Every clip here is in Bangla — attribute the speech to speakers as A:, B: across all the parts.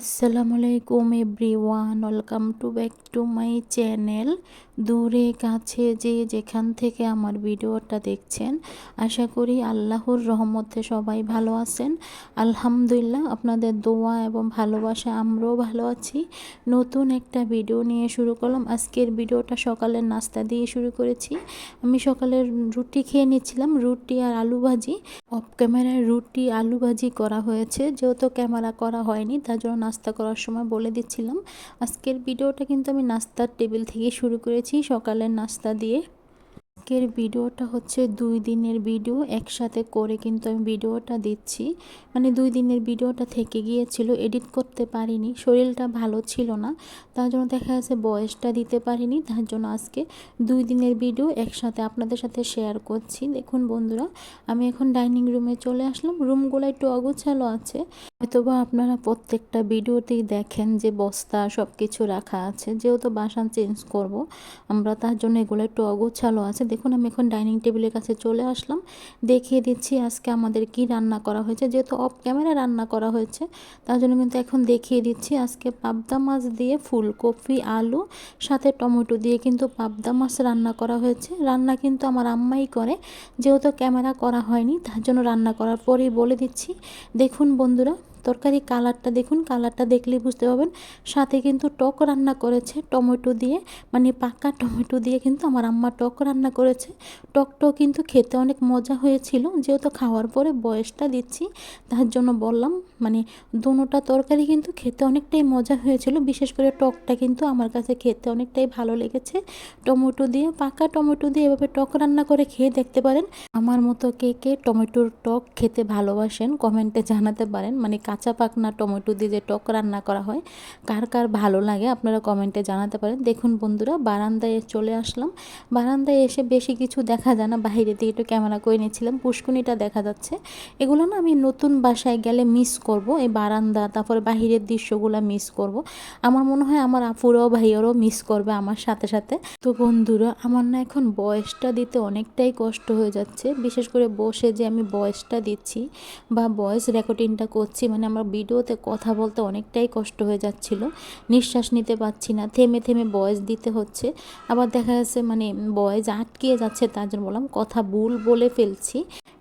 A: আসসালামু আলাইকুম everyone, welcome to back to my channel. দূরে কাছে যে যেখান থেকে আমার ভিডিওটা দেখছেন, আশা করি আল্লাহর রহমতে সবাই ভালো আছেন। আলহামদুলিল্লাহ, আপনাদের দোয়া এবং ভালোবাসা আমরাও ভালো আছি। নতুন একটা ভিডিও নিয়ে শুরু করলাম। আজকের ভিডিওটা সকালের নাস্তা দিয়ে শুরু করেছি। আমি সকালের রুটি খেয়ে নিচ্ছিলাম, রুটি আর আলু ভাজি। অফ ক্যামেরায় রুটি আলু ভাজি করা হয়েছে, যেহেতু ক্যামেরা করা হয়নি তার জন্য নাস্তা করার সময় বলে দিচ্ছিলাম। আজকের ভিডিওটা কিন্তু আমি নাস্তার টেবিল থেকে শুরু করেছি, সকালের নাস্তা দিয়ে। আজকের ভিডিওটা হচ্ছে 2 দিনের ভিডিও একসাথে করে কিন্তু আমি ভিডিওটা দিচ্ছি। মানে 2 দিনের ভিডিওটা থেকে গিয়েছিল, এডিট করতে পারিনি, শরীরটা ভালো ছিল না, তার জন্য দেখা যাচ্ছে ভয়েসটা দিতে পারিনি। তার জন্য আজকে 2 দিনের ভিডিও একসাথে আপনাদের সাথে শেয়ার করছি। দেখুন বন্ধুরা, আমি এখন ডাইনিং রুমে চলে আসলাম। রুমগুলো একটু অগোছালো আছে, হয়তোবা আপনারা প্রত্যেকটা ভিডিওতেই দেখেন যে বস্তা সব কিছু রাখা আছে, যেহেতু বাসা চেঞ্জ করব আমরা, তার জন্য এগুলো একটু অগোছালো আছে। দেখুন আমি এখন ডাইনিং টেবিলের কাছে চলে আসলাম, দেখিয়ে দিচ্ছি আজকে আমাদের কি রান্না করা হয়েছে। যেহেতু অফ ক্যামেরা রান্না করা হয়েছে তার জন্য কিন্তু এখন দেখিয়ে দিচ্ছি। আজকে পাবদা মাছ দিয়ে ফুলকপি আলু সাথে টমেটো দিয়ে কিন্তু পাবদা মাছ রান্না করা হয়েছে। রান্না কিন্তু আমার আম্মাই করে, যেহেতু ক্যামেরা করা হয়নি তার জন্য রান্না করার পরেই বলে দিচ্ছি। দেখুন বন্ধুরা, তরকারি কালারটা দেখুন, কালারটা দেখলেই বুঝতে পারবেন। সাথে কিন্তু টক রান্না করেছে টমেটো দিয়ে, মানে পাকা টমেটো দিয়ে কিন্তু আমার আম্মা টক রান্না করেছে। টকটাও কিন্তু খেতে অনেক মজা হয়েছিল, যেহেতু খাওয়ার পরে বয়সটা দিচ্ছি তার জন্য বললাম। মানে দোনোটা তরকারি কিন্তু খেতে অনেকটাই মজা হয়েছিল, বিশেষ করে টকটা কিন্তু আমার কাছে খেতে অনেকটাই ভালো লেগেছে। টমেটো দিয়ে, পাকা টমেটো দিয়ে এভাবে টক রান্না করে খেয়ে দেখতে পারেন। আমার মতো কে কে টমেটোর টক খেতে ভালোবাসেন কমেন্টে জানাতে পারেন। মানে কাঁচা পাকনা টমেটো দিয়ে যে টক রান্না করা হয়, কার কার ভালো লাগে আপনারা কমেন্টে জানাতে পারেন। দেখুন বন্ধুরা, বারান্দায় চলে আসলাম। বারান্দায় এসে বেশি কিছু দেখা যায় না, বাইরে দিয়ে একটু ক্যামেরা করে নিয়েছিলাম, পুষ্কুনিটা দেখা যাচ্ছে। এগুলো না আমি নতুন বাসায় গেলে মিস করব, এই বারান্দা তারপরে বাহিরের দৃশ্যগুলো মিস করব। আমার মনে হয় আমার আপুরাও ভাইয়ারও মিস করবে আমার সাথে সাথে। তো বন্ধুরা, আমার না এখন বয়সটা দিতে অনেকটাই কষ্ট হয়ে যাচ্ছে, বিশেষ করে বসে যে আমি বয়সটা দিচ্ছি বা ভয়েস রেকর্ডিংটা করছি, মানে আমার ভিডিওতে কথা বলতে অনেকটাই কষ্ট হয়ে যাচ্ছিল। নিঃশ্বাস নিতে পারছি না, থেমে থেমে ভয়েস দিতে হচ্ছে। আবার দেখা যাচ্ছে মানে ভয়েস আটকিয়ে যাচ্ছে, তার জন্য বললাম কথা ভুল বলে ফেলছি।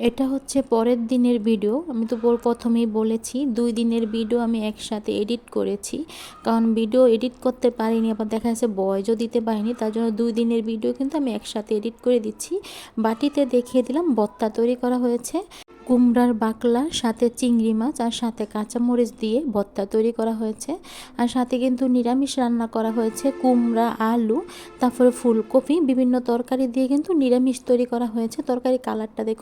A: এটা হচ্ছে পরের দিনের ভিডিও। আমি তো প্রথমেই বলেছি 2 দিনের ভিডিও আমি একসাথে এডিট করেছি, কারণ ভিডিও এডিট করতে পারিনি, আবার দেখা যাচ্ছে ভয়েসও দিতে পারিনি, তার জন্য 2 দিনের ভিডিও কিন্তু আমি একসাথে এডিট করে দিচ্ছি। বাটিতে দেখিয়ে দিলাম ভর্তা তৈরি করা হয়েছে, কুমড়ার বাকলা সাথে চিংড়ি মাছ আর সাথে কাঁচামরিচ দিয়ে ভর্তা তৈরি করা হয়েছে। আর সাথে কিন্তু নিরামিষ রান্না করা হয়েছে, কুমড়া আলু তারপরে ফুলকপি বিভিন্ন তরকারি দিয়ে কিন্তু নিরামিষ তৈরি করা হয়েছে। তরকারি কালারটা দেখুন।